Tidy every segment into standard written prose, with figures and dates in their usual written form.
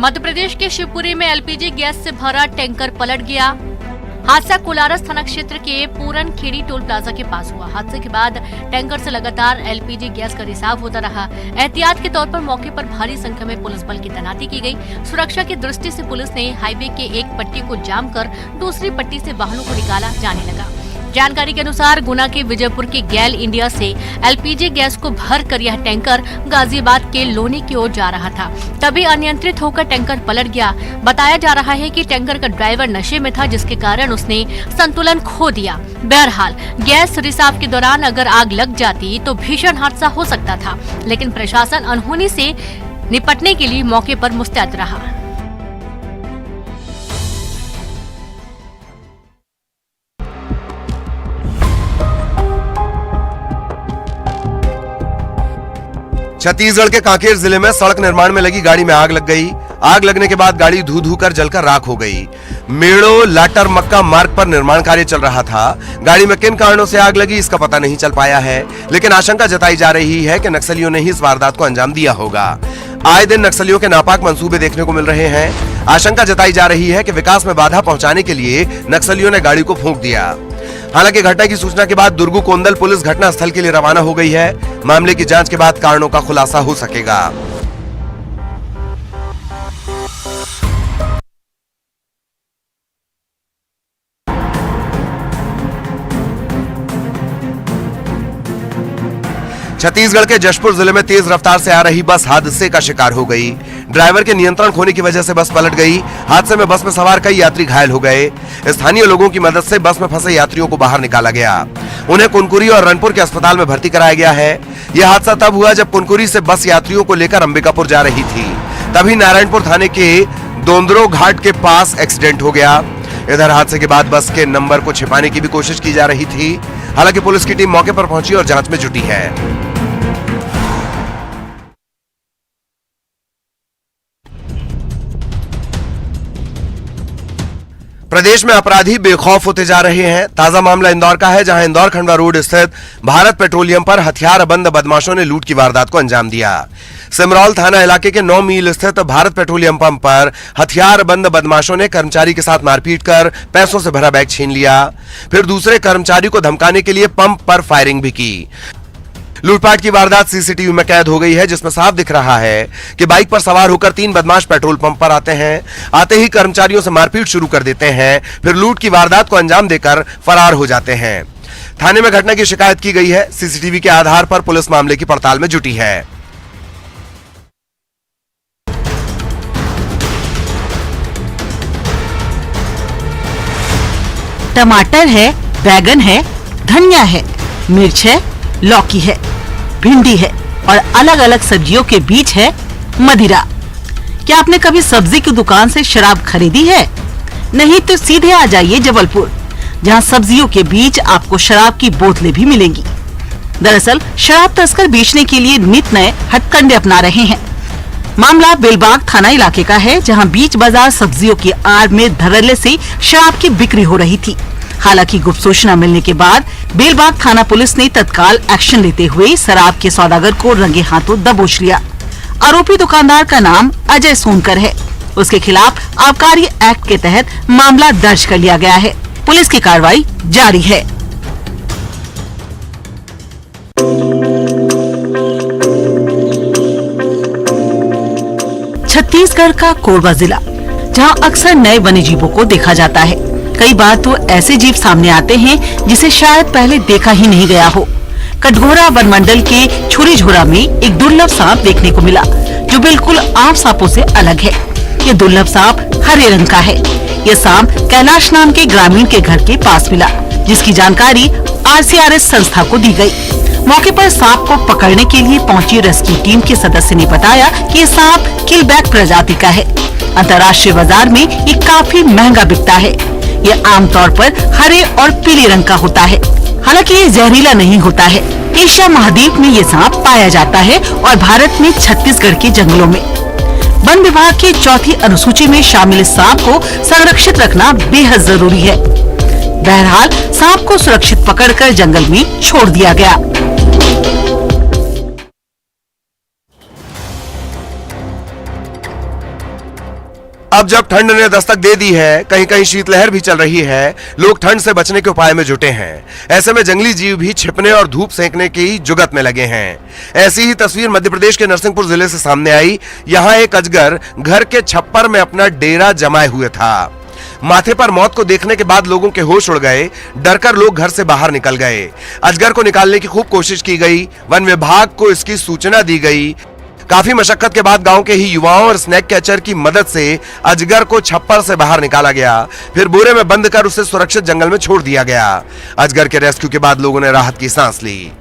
मध्य प्रदेश के शिवपुरी में LPG gas से भरा टैंकर पलट गया। हादसा कोलारस थाना क्षेत्र के पूरन खेड़ी टोल प्लाजा के पास हुआ। हादसे के बाद टैंकर से लगातार एलपीजी गैस का रिसाव होता रहा। एहतियात के तौर पर मौके पर भारी संख्या में पुलिस बल की तैनाती की गई। सुरक्षा की दृष्टि से पुलिस ने हाईवे के एक पट्टी को जाम कर दूसरी पट्टी से वाहनों को निकाला जाने लगा। जानकारी के अनुसार गुना के विजयपुर की गैल इंडिया से एलपीजी गैस को भर कर यह टैंकर गाजियाबाद के लोनी की ओर जा रहा था। तभी अनियंत्रित होकर टैंकर पलट गया। बताया जा रहा है कि टैंकर का ड्राइवर नशे में था, जिसके कारण उसने संतुलन खो दिया। बहरहाल गैस रिसाव के दौरान अगर आग लग जाती तो भीषण हादसा हो सकता था, लेकिन प्रशासन अनहोनी से निपटने के लिए मौके पर मुस्तैद रहा। छत्तीसगढ़ के कांकेर जिले में सड़क निर्माण में लगी गाड़ी में आग लग गई। आग लगने के बाद गाड़ी धू धू कर जलकर राख हो गई। मेड़ो लाटर मक्का मार्ग पर निर्माण कार्य चल रहा था। गाड़ी में किन कारणों से आग लगी इसका पता नहीं चल पाया है, लेकिन आशंका जताई जा रही है कि नक्सलियों ने ही इस वारदात को अंजाम दिया होगा। आए दिन नक्सलियों के नापाक मंसूबे देखने को मिल रहे हैं। आशंका जताई जा रही है कि विकास में बाधा पहुंचाने के लिए नक्सलियों ने गाड़ी को फूंक दिया। हालांकि घटना की सूचना के बाद दुर्गू कोंदल पुलिस घटना स्थल के लिए रवाना हो गई है। मामले की जांच के बाद कारणों का खुलासा हो सकेगा। छत्तीसगढ़ के जशपुर जिले में तेज रफ्तार से आ रही बस हादसे का शिकार हो गई। ड्राइवर के नियंत्रण खोने की वजह से बस पलट गई। हादसे में बस में सवार कई यात्री घायल हो गए। स्थानीय लोगों की मदद से बस में फंसे यात्रियों को बाहर निकाला गया। उन्हें कुनकुरी और रनपुर के अस्पताल में भर्ती कराया गया है। यह हादसा तब हुआ जब कुनकुरी से बस यात्रियों को लेकर अंबिकापुर जा रही थी। तभी नारायणपुर थाने के दोंदरो घाट के पास एक्सीडेंट हो गया। इधर हादसे के बाद बस के नंबर को छिपाने की भी कोशिश की जा रही थी। हालांकि पुलिस की टीम मौके पर पहुंची और जांच में जुटी है। प्रदेश में अपराधी बेखौफ होते जा रहे हैं। ताजा मामला इंदौर का है, जहां इंदौर खंडवा रोड स्थित भारत पेट्रोलियम पर हथियारबंद बदमाशों ने लूट की वारदात को अंजाम दिया। सिमरौल थाना इलाके के 9 मील स्थित भारत पेट्रोलियम पंप पर हथियारबंद बदमाशों ने कर्मचारी के साथ मारपीट कर पैसों से भरा बैग छीन लिया। फिर दूसरे कर्मचारी को धमकाने के लिए पंप पर फायरिंग भी की। लूटपाट की वारदात सीसीटीवी में कैद हो गई है, जिसमें साफ दिख रहा है कि बाइक पर सवार होकर 3 बदमाश पेट्रोल पंप पर आते हैं। आते ही कर्मचारियों से मारपीट शुरू कर देते हैं, फिर लूट की वारदात को अंजाम देकर फरार हो जाते हैं। थाने में घटना की शिकायत की गई है। सीसीटीवी के आधार पर पुलिस मामले की पड़ताल में जुटी है। टमाटर है, बैगन है, धनिया है, मिर्च है, लौकी है, भिंडी है और अलग अलग सब्जियों के बीच है मदिरा। क्या आपने कभी सब्जी की दुकान से शराब खरीदी है? नहीं तो सीधे आ जाइए जबलपुर, जहां सब्जियों के बीच आपको शराब की बोतलें भी मिलेंगी। दरअसल शराब तस्कर बेचने के लिए नित नए हथकंडे अपना रहे हैं। मामला बेलबाग थाना इलाके का है, जहां बीच बाजार सब्जियों की आड़ में धड़ल्ले से शराब की बिक्री हो रही थी। हालांकि गुप्त सूचना मिलने के बाद बेलबाग थाना पुलिस ने तत्काल एक्शन लेते हुए शराब के सौदागर को रंगे हाथों दबोच लिया। आरोपी दुकानदार का नाम अजय सोनकर है। उसके खिलाफ आबकारी एक्ट के तहत मामला दर्ज कर लिया गया है। पुलिस की कार्रवाई जारी है। छत्तीसगढ़ का कोरबा जिला, जहां अक्सर नए वन्य जीवों को देखा जाता है। कई बार तो ऐसे जीव सामने आते हैं जिसे शायद पहले देखा ही नहीं गया हो। कटघोरा वन मंडल के छुरी झोरा में एक दुर्लभ सांप देखने को मिला, जो बिल्कुल आम सांपों से अलग है। ये दुर्लभ सांप हरे रंग का है। ये सांप कैलाश नाम के ग्रामीण के घर के पास मिला, जिसकी जानकारी RCRS संस्था को दी गई। मौके पर सांप को पकड़ने के लिए पहुंची रेस्क्यू टीम के सदस्य ने बताया कि ये सांप किलबैक प्रजाति का है। अंतर्राष्ट्रीय बाजार में ये काफी महंगा बिकता है। ये आमतौर पर हरे और पीले रंग का होता है। हालांकि ये जहरीला नहीं होता है। एशिया महाद्वीप में ये सांप पाया जाता है और भारत में छत्तीसगढ़ के जंगलों में। वन विभाग की 4थी अनुसूची में शामिल इस सांप को संरक्षित रखना बेहद जरूरी है। बहरहाल सांप को सुरक्षित पकड़कर जंगल में छोड़ दिया गया। अब जब ठंड ने दस्तक दे दी है, कहीं कहीं शीतलहर भी चल रही है, लोग ठंड से बचने के उपाय में जुटे हैं। ऐसे में जंगली जीव भी छिपने और धूप सेंकने की जुगत में लगे हैं। ऐसी ही तस्वीर मध्य प्रदेश के नरसिंहपुर जिले से सामने आई। यहाँ एक अजगर घर के छप्पर में अपना डेरा जमाए हुए था। माथे पर मौत को देखने के बाद लोगों के होश उड़ गए। डरकर लोग घर से बाहर निकल गए। अजगर को निकालने की खूब कोशिश की गई। वन विभाग को इसकी सूचना दी गई। काफी मशक्कत के बाद गांव के ही युवाओं और स्नैक कैचर की मदद से अजगर को छप्पर से बाहर निकाला गया। फिर बोरे में बंद कर उसे सुरक्षित जंगल में छोड़ दिया गया। अजगर के रेस्क्यू के बाद लोगों ने राहत की सांस ली।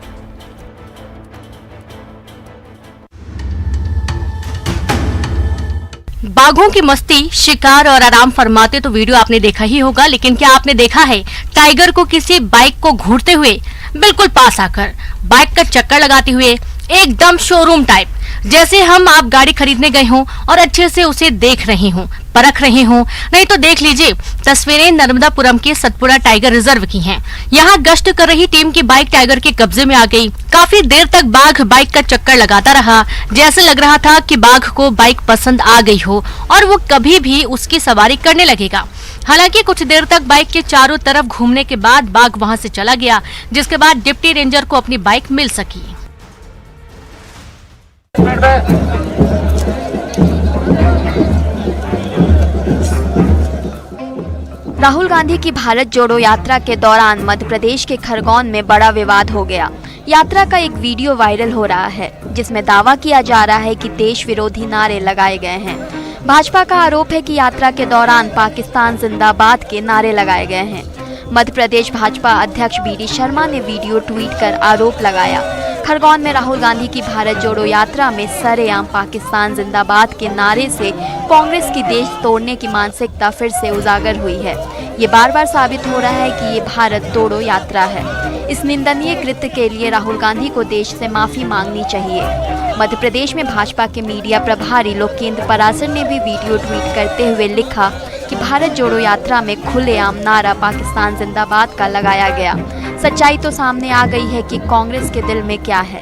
बाघों की मस्ती, शिकार और आराम फरमाते तो वीडियो आपने देखा ही होगा, लेकिन क्या आपने देखा है टाइगर को किसी बाइक को घूरते हुए बिल्कुल पास आकर बाइक का चक्कर लगाते हुए, एकदम शोरूम टाइप, जैसे हम आप गाड़ी खरीदने गए हों और अच्छे से उसे देख रहे हों, परख रहे हों। नहीं तो देख लीजिए, तस्वीरें नर्मदापुरम के सतपुड़ा टाइगर रिजर्व की हैं। यहाँ गश्त कर रही टीम की बाइक टाइगर के कब्जे में आ गई। काफी देर तक बाघ बाइक का चक्कर लगाता रहा। जैसे लग रहा था कि बाघ को बाइक पसंद आ गई हो और वो कभी भी उसकी सवारी करने लगेगा। हालांकि कुछ देर तक बाइक के चारों तरफ घूमने के बाद बाघ वहां से चला गया, जिसके बाद डिप्टी रेंजर को अपनी बाइक मिल सकी। राहुल गांधी की भारत जोड़ो यात्रा के दौरान मध्य प्रदेश के खरगोन में बड़ा विवाद हो गया। यात्रा का एक वीडियो वायरल हो रहा है, जिसमें दावा किया जा रहा है कि देश विरोधी नारे लगाए गए हैं। भाजपा का आरोप है कि यात्रा के दौरान पाकिस्तान जिंदाबाद के नारे लगाए गए हैं। मध्य प्रदेश भाजपा अध्यक्ष बीडी शर्मा ने वीडियो ट्वीट कर आरोप लगाया। खरगोन में राहुल गांधी की भारत जोड़ो यात्रा में सरेआम पाकिस्तान जिंदाबाद के नारे से कांग्रेस की देश तोड़ने की मानसिकता फिर से उजागर हुई है। ये बार बार साबित हो रहा है कि ये भारत तोड़ो यात्रा है। इस निंदनीय कृत्य के लिए राहुल गांधी को देश से माफी मांगनी चाहिए। मध्य प्रदेश में भाजपा के मीडिया प्रभारी लोकेंद्र परासर ने भी वीडियो ट्वीट करते हुए लिखा कि भारत जोड़ो यात्रा में खुलेआम नारा पाकिस्तान जिंदाबाद का लगाया गया। सच्चाई तो सामने आ गई है कि कांग्रेस के दिल में क्या है।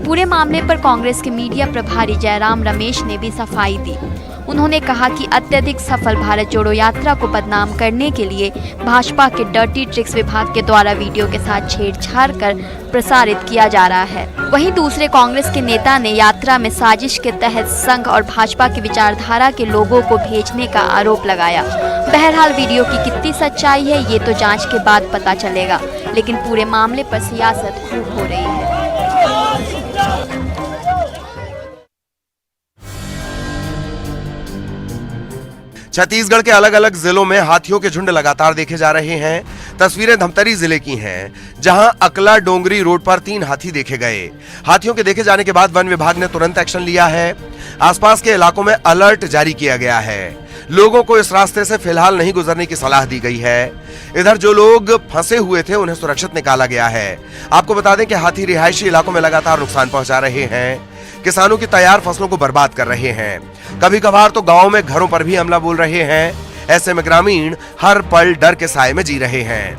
पूरे मामले पर कांग्रेस के मीडिया प्रभारी जयराम रमेश ने भी सफाई दी। उन्होंने कहा कि अत्यधिक सफल भारत जोड़ो यात्रा को बदनाम करने के लिए भाजपा के डर्टी ट्रिक्स विभाग के द्वारा वीडियो के साथ छेड़छाड़ कर प्रसारित किया जा रहा है। वहीं दूसरे कांग्रेस के नेता ने यात्रा में साजिश के तहत संघ और भाजपा की विचारधारा के लोगों को भेजने का आरोप लगाया। बहरहाल वीडियो की कितनी सच्चाई है ये तो जांच के बाद पता चलेगा, लेकिन पूरे मामले पर सियासत खूब हो रही है। छत्तीसगढ़ के अलग अलग जिलों में हाथियों के झुंड लगातार देखे जा रहे हैं। तस्वीरें धमतरी जिले की हैं, जहां अकला डोंगरी रोड पर 3 हाथी देखे गए। हाथियों के देखे जाने के बाद वन विभाग ने तुरंत एक्शन लिया है। आसपास के इलाकों में अलर्ट जारी किया गया है। लोगों को इस रास्ते से फिलहाल नहीं गुजरने की सलाह दी गई है। इधर जो लोग फंसे हुए थे उन्हें सुरक्षित निकाला गया है। आपको बता दें कि हाथी रिहायशी इलाकों में लगातार नुकसान पहुंचा रहे हैं। किसानों की तैयार फसलों को बर्बाद कर रहे हैं। कभी कभार तो गांव में घरों पर भी हमला बोल रहे हैं। ऐसे में ग्रामीण हर पल डर के साए में जी रहे हैं।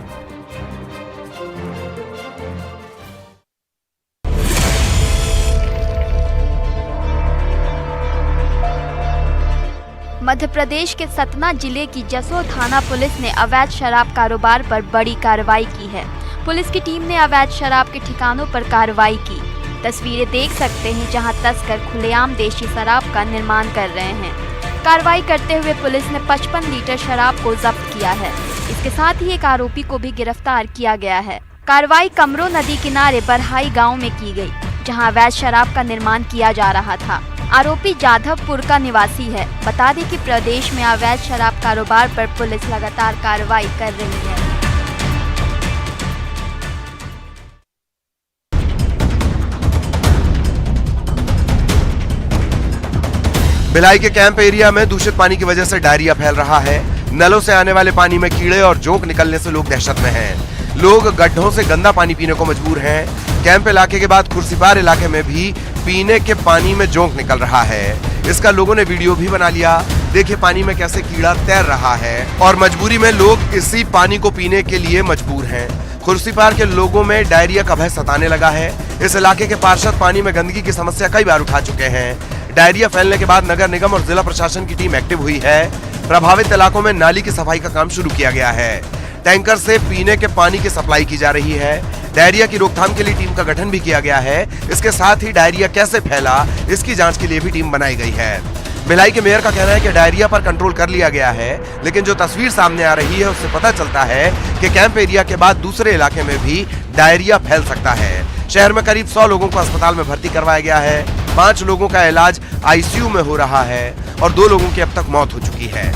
मध्य प्रदेश के सतना जिले की जसोर थाना पुलिस ने अवैध शराब कारोबार पर बड़ी कार्रवाई की है। पुलिस की टीम ने अवैध शराब के ठिकानों पर कार्रवाई की। तस्वीरें देख सकते हैं जहां तस्कर खुलेआम देशी शराब का निर्माण कर रहे हैं। कार्रवाई करते हुए पुलिस ने 55 लीटर शराब को जब्त किया है। इसके साथ ही एक आरोपी को भी गिरफ्तार किया गया है। कार्रवाई कमरो नदी किनारे बरहाई गांव में की गई, जहां अवैध शराब का निर्माण किया जा रहा था। आरोपी जाधवपुर का निवासी है। बता दें कि प्रदेश में अवैध शराब कारोबार पर पुलिस लगातार कार्रवाई कर रही है। भिलाई के कैंप एरिया में दूषित पानी की वजह से डायरिया फैल रहा है। नलों से आने वाले पानी में कीड़े और जोंक निकलने से लोग दहशत में हैं। लोग गड्ढों से गंदा पानी पीने को मजबूर हैं। कैंप इलाके के बाद खुर्सीपार इलाके में भी पीने के पानी में जोंक निकल रहा है। इसका लोगों ने वीडियो भी बना लिया। देखिए पानी में कैसे कीड़ा तैर रहा है और मजबूरी में लोग इसी पानी को पीने के लिए मजबूर हैं। खुर्सीपार के लोगों में डायरिया का भय सताने लगा है। इस इलाके के पार्षद पानी में गंदगी की समस्या कई बार उठा चुके हैं। डायरिया फैलने के बाद नगर निगम और जिला प्रशासन की टीम एक्टिव हुई है। प्रभावित इलाकों में नाली की सफाई का काम शुरू किया गया है। टैंकर से पीने के पानी की सप्लाई की जा रही है। डायरिया की रोकथाम के लिए टीम का गठन भी किया गया है। इसके साथ ही डायरिया कैसे फैला, इसकी जांच के लिए भी टीम बनाई गई है। भिलाई के मेयर का कहना है कि डायरिया पर कंट्रोल कर लिया गया है, लेकिन जो तस्वीर सामने आ रही है उससे पता चलता है कि कैंप एरिया के बाद दूसरे इलाके में भी डायरिया फैल सकता है। शहर में करीब 100 लोगों को अस्पताल में भर्ती करवाया गया है। 5 लोगों का इलाज आईसीयू में हो रहा है और 2 लोगों की अब तक मौत हो चुकी है।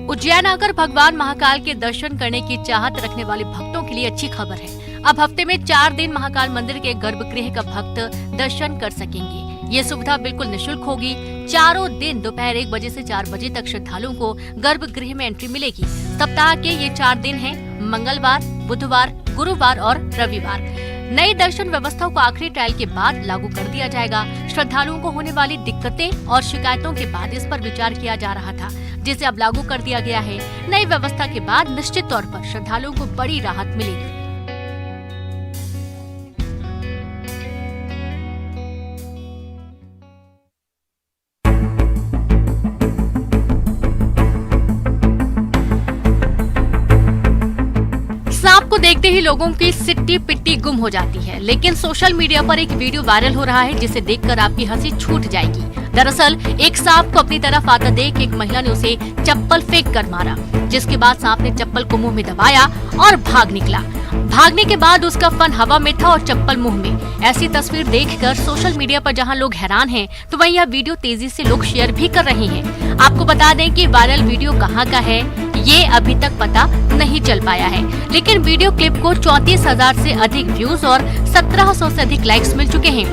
उज्जैन आकर भगवान महाकाल के दर्शन करने की चाहत रखने वाले भक्तों के लिए अच्छी खबर है। अब हफ्ते में 4 दिन महाकाल मंदिर के गर्भगृह का भक्त दर्शन कर सकेंगे। ये सुविधा बिल्कुल निशुल्क होगी। चारों दिन दोपहर 1 बजे से 4 बजे तक श्रद्धालुओं को गर्भगृह में एंट्री मिलेगी। सप्ताह के ये 4 दिन हैं, मंगलवार, बुधवार, गुरुवार और रविवार। नई दर्शन व्यवस्था को आखिरी ट्रायल के बाद लागू कर दिया जाएगा। श्रद्धालुओं को होने वाली दिक्कतें और शिकायतों के बाद इस पर विचार किया जा रहा था, जिसे अब लागू कर दिया गया है। नई व्यवस्था के बाद निश्चित तौर पर श्रद्धालुओं को बड़ी राहत मिलेगी। सांप को देखते ही लोगों की सिट्टी पिट्टी गुम हो जाती है, लेकिन सोशल मीडिया पर एक वीडियो वायरल हो रहा है जिसे देखकर आपकी हंसी छूट जाएगी। दरअसल एक सांप को अपनी तरफ आता देख एक महिला ने उसे चप्पल फेंक कर मारा, जिसके बाद सांप ने चप्पल को मुंह में दबाया और भाग निकला। भागने के बाद उसका फन हवा में था और चप्पल मुंह में। ऐसी तस्वीर देखकर सोशल मीडिया पर जहां लोग हैरान हैं, तो वहीं यह वीडियो तेजी से लोग शेयर भी कर रहे हैं। आपको बता दें कि वायरल वीडियो कहां का है ये अभी तक पता नहीं चल पाया है, लेकिन वीडियो क्लिप को 34,000 से अधिक व्यूज और 1700 से अधिक लाइक्स मिल चुके हैं।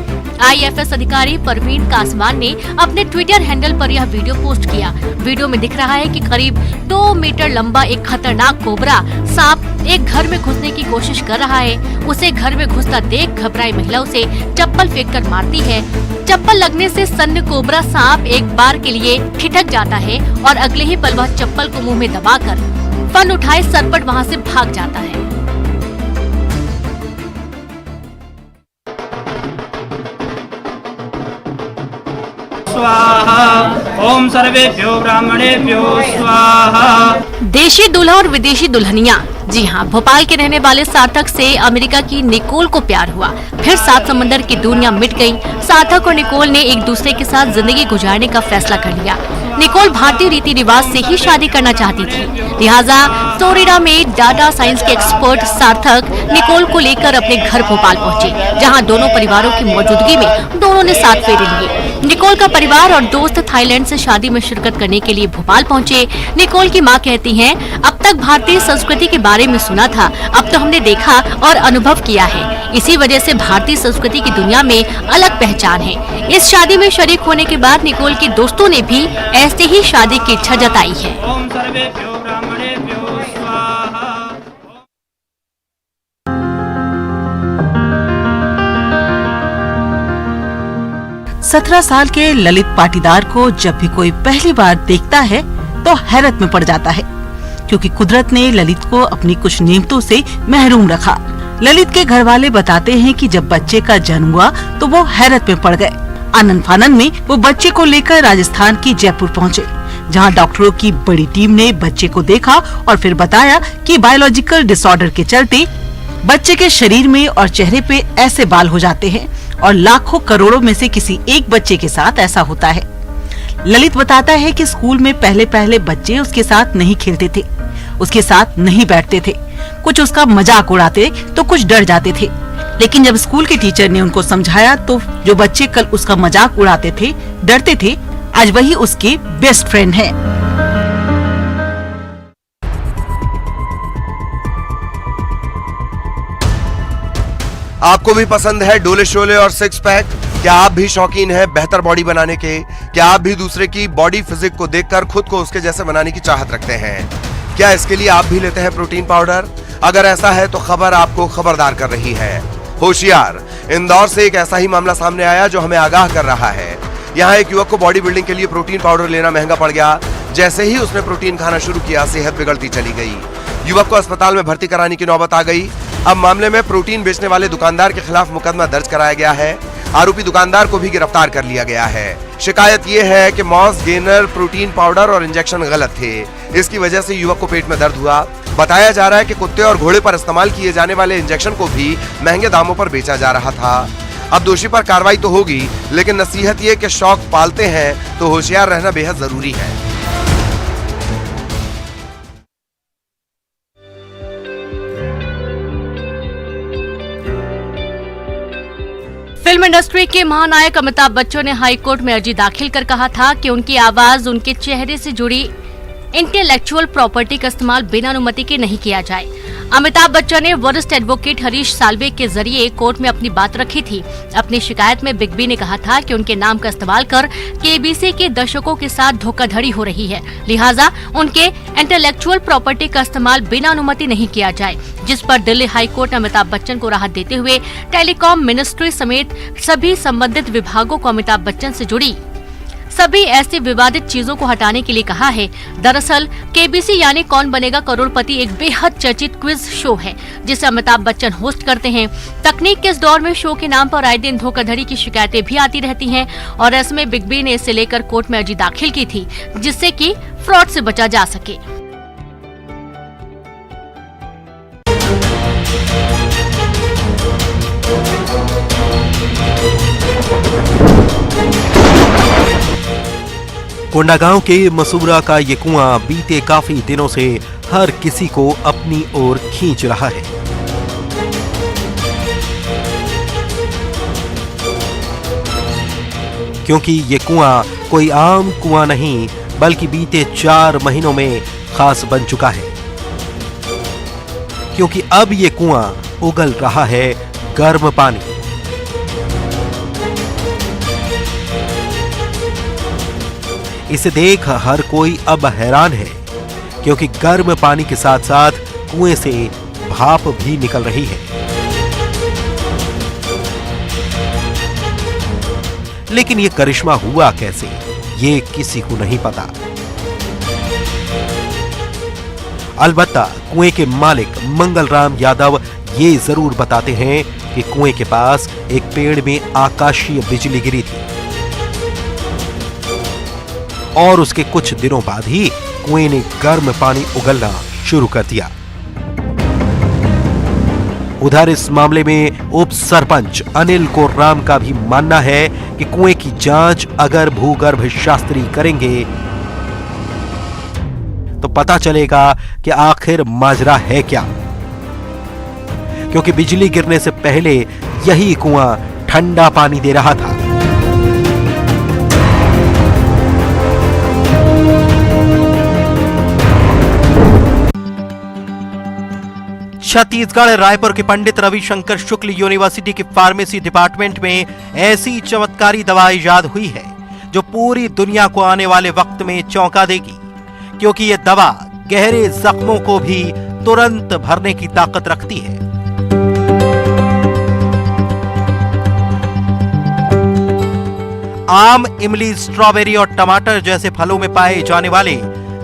IFS अधिकारी परवीन कासवान ने अपने ट्विटर हैंडल पर यह वीडियो पोस्ट किया। वीडियो में दिख रहा है कि करीब 2 मीटर लंबा एक खतरनाक कोबरा सांप एक घर में घुसने की कोशिश कर रहा है। उसे घर में घुसता देख घबराई महिला उसे चप्पल फेंककर मारती है। चप्पल लगने से सन्न कोबरा सांप एक बार के लिए ठिठक जाता है और अगले ही पल वह चप्पल को मुंह में दबाकर फन उठाए सरपट वहां से भाग जाता है। स्वाहा ओम सर्वेभ्यो ब्राह्मणेभ्यो स्वाहा। देशी दूल्हा और विदेशी दुल्हनिया, जी हाँ, भोपाल के रहने वाले सार्थक से अमेरिका की निकोल को प्यार हुआ। फिर 7 समंदर की दूरियां मिट गईं। सार्थक और निकोल ने एक दूसरे के साथ जिंदगी गुजारने का फैसला कर लिया। निकोल भारतीय रीति रिवाज से ही शादी करना चाहती थी, लिहाजा फ्लोरिडा में डाटा साइंस के एक्सपर्ट सार्थक निकोल को लेकर अपने घर भोपाल पहुंचे, जहां दोनों परिवारों की मौजूदगी में दोनों ने 7 फेरे लिए। निकोल का परिवार और दोस्त थाईलैंड से शादी में शिरकत करने के लिए भोपाल पहुंचे। निकोल की मां कहती हैं, अब तक भारतीय संस्कृति के बारे में सुना था, अब तो हमने देखा और अनुभव किया है। इसी वजह से भारतीय संस्कृति की दुनिया में अलग पहचान है। इस शादी में शरीक होने के बाद निकोल के दोस्तों ने भी ऐसे ही शादी की इच्छा जताई है। ओम सर्वेभ्यो ब्राह्मणेभ्यो स्वाहा। 17 साल के ललित पाटीदार को जब भी कोई पहली बार देखता है तो हैरत में पड़ जाता है, क्योंकि कुदरत ने ललित को अपनी कुछ नेमतों से महरूम रखा। ललित के घर वाले बताते हैं कि जब बच्चे का जन्म हुआ तो वो हैरत में पड़ गए। आनंद फानन में वो बच्चे को लेकर राजस्थान की जयपुर पहुँचे, जहाँ डॉक्टरों की बड़ी टीम ने बच्चे को देखा और फिर बताया कि बायोलॉजिकल डिसऑर्डर के चलते बच्चे के शरीर में और चेहरे पे ऐसे बाल हो जाते हैं और लाखों करोड़ों में से किसी एक बच्चे के साथ ऐसा होता है। ललित बताता है कि स्कूल में पहले बच्चे उसके साथ नहीं खेलते थे, उसके साथ नहीं बैठते थे, कुछ उसका मजाक उड़ाते तो कुछ डर जाते थे। लेकिन जब स्कूल के टीचर ने उनको समझाया तो जो बच्चे कल उसका मजाक उड़ाते थे, डरते थे, आज वही उसके बेस्ट फ्रेंड हैं। आपको भी पसंद है डोले शोले और 6 पैक? क्या आप भी शौकीन हैं बेहतर बॉडी बनाने के? क्या आप भी दूसरे की बॉडी फिजिक को देखकर खुद को उसके जैसे बनाने की चाहत रखते हैं? क्या इसके लिए आप भी लेते हैं प्रोटीन पाउडर? अगर ऐसा है तो खबर आपको खबरदार कर रही है। होशियार, इंदौर से एक ऐसा ही मामला सामने आया जो हमें आगाह कर रहा है। यहाँ एक युवक को बॉडी बिल्डिंग के लिए प्रोटीन पाउडर लेना महंगा पड़ गया। जैसे ही उसने प्रोटीन खाना शुरू किया, सेहत बिगड़ती चली गई। युवक को अस्पताल में भर्ती कराने की नौबत आ गई। अब मामले में प्रोटीन बेचने वाले दुकानदार के खिलाफ मुकदमा दर्ज कराया गया है। आरोपी दुकानदार को भी गिरफ्तार कर लिया गया है। शिकायत ये है कि मॉस गेनर प्रोटीन पाउडर और इंजेक्शन गलत थे। इसकी वजह से युवक को पेट में दर्द हुआ। बताया जा रहा है कि कुत्ते और घोड़े पर इस्तेमाल किए जाने वाले इंजेक्शन को भी महंगे दामों पर बेचा जा रहा था। अब दोषी पर कार्रवाई तो होगी, लेकिन नसीहत ये कि शौक पालते हैं तो होशियार रहना बेहद जरूरी है। फिल्म इंडस्ट्री के महानायक अमिताभ बच्चन ने हाई कोर्ट में अर्जी दाखिल कर कहा था कि उनकी आवाज, उनके चेहरे से जुड़ी इंटेलेक्चुअल प्रॉपर्टी का इस्तेमाल बिना अनुमति के नहीं किया जाए। अमिताभ बच्चन ने वरिष्ठ एडवोकेट हरीश साल्वे के जरिए कोर्ट में अपनी बात रखी थी। अपनी शिकायत में बिग बी ने कहा था कि उनके नाम का इस्तेमाल कर केबीसी के दर्शकों के साथ धोखाधड़ी हो रही है, लिहाजा उनके इंटेलेक्चुअल प्रॉपर्टी का इस्तेमाल बिना अनुमति नहीं किया जाए, जिस पर दिल्ली हाई कोर्ट ने अमिताभ बच्चन को राहत देते हुए टेलीकॉम मिनिस्ट्री समेत सभी संबंधित विभागों को अमिताभ बच्चन से जुड़ी सभी ऐसी विवादित चीजों को हटाने के लिए कहा है। दरअसल केबीसी यानी कौन बनेगा करोड़पति एक बेहद चर्चित क्विज शो है, जिसे अमिताभ बच्चन होस्ट करते हैं। तकनीक के इस दौर में शो के नाम पर आए दिन धोखाधड़ी की शिकायतें भी आती रहती हैं और ऐसे में बिग बी ने इसे लेकर कोर्ट में अर्जी दाखिल की थी, जिससे कि फ्रॉड से बचा जा सके। कोंडागांव के मसूरा का ये कुआं बीते काफी दिनों से हर किसी को अपनी ओर खींच रहा है। क्योंकि ये कुआं कोई आम कुआं नहीं, बल्कि बीते 4 महीनों में खास बन चुका है। क्योंकि अब ये कुआं उगल रहा है गर्म पानी। इसे देख हर कोई अब हैरान है, क्योंकि गर्म पानी के साथ साथ कुएं से भाप भी निकल रही है। लेकिन ये करिश्मा हुआ कैसे, ये किसी को नहीं पता। अलबत्ता कुएं के मालिक मंगलराम यादव ये जरूर बताते हैं कि कुएं के पास एक पेड़ में आकाशीय बिजली गिरी थी और उसके कुछ दिनों बाद ही कुएं ने गर्म पानी उगलना शुरू कर दिया। उधर इस मामले में उप सरपंच अनिल कोर्राम का भी मानना है कि कुएं की जांच अगर भूगर्भ शास्त्री करेंगे तो पता चलेगा कि आखिर माजरा है क्या, क्योंकि बिजली गिरने से पहले यही कुआं ठंडा पानी दे रहा था। छत्तीसगढ़ रायपुर के पंडित रविशंकर शुक्ल यूनिवर्सिटी के फार्मेसी डिपार्टमेंट में ऐसी चमत्कारी दवा इजाद हुई है जो पूरी दुनिया को आने वाले वक्त में चौंका देगी, क्योंकि यह दवा गहरे जख्मों को भी तुरंत भरने की ताकत रखती है। आम, इमली, स्ट्रॉबेरी और टमाटर जैसे फलों में पाए जाने वाले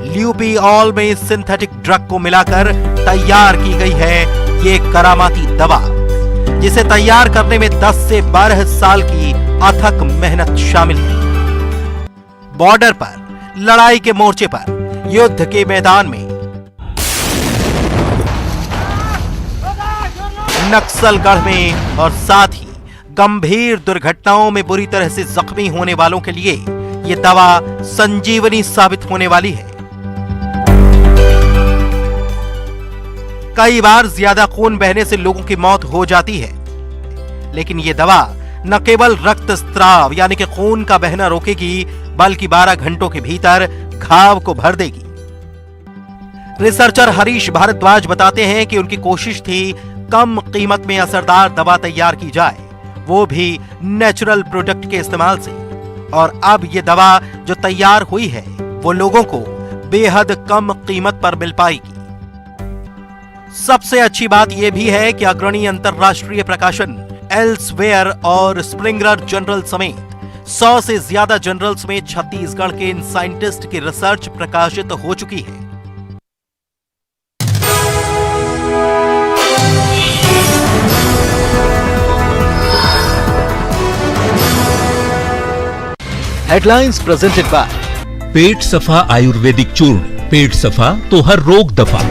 ल्यूपिऑल में सिंथेटिक ड्रग को मिलाकर तैयार की गई है ये करामाती दवा, जिसे तैयार करने में 10 से 12 साल की अथक मेहनत शामिल है। बॉर्डर पर, लड़ाई के मोर्चे पर, युद्ध के मैदान में, नक्सलगढ़ में और साथ ही गंभीर दुर्घटनाओं में बुरी तरह से जख्मी होने वालों के लिए ये दवा संजीवनी साबित होने वाली है। कई बार ज्यादा खून बहने से लोगों की मौत हो जाती है, लेकिन ये दवा न केवल रक्त स्त्राव यानी कि खून का बहना रोकेगी, बल्कि 12 घंटों के भीतर घाव को भर देगी। रिसर्चर हरीश भारद्वाज बताते हैं कि उनकी कोशिश थी कम कीमत में असरदार दवा तैयार की जाए, वो भी नेचुरल प्रोडक्ट के इस्तेमाल से। और अब ये दवा जो तैयार हुई है वो लोगों को बेहद कम कीमत पर मिल पाएगी। सबसे अच्छी बात यह भी है कि अग्रणी अंतरराष्ट्रीय प्रकाशन एल्सवेयर और स्प्रिंगर जनरल समेत 100 से ज्यादा जर्नल्स में छत्तीसगढ़ के इन साइंटिस्ट की रिसर्च प्रकाशित हो चुकी है। हेडलाइंस प्रेजेंटेड बाय पेट सफा आयुर्वेदिक चूर्ण, पेट सफा तो हर रोग दफा।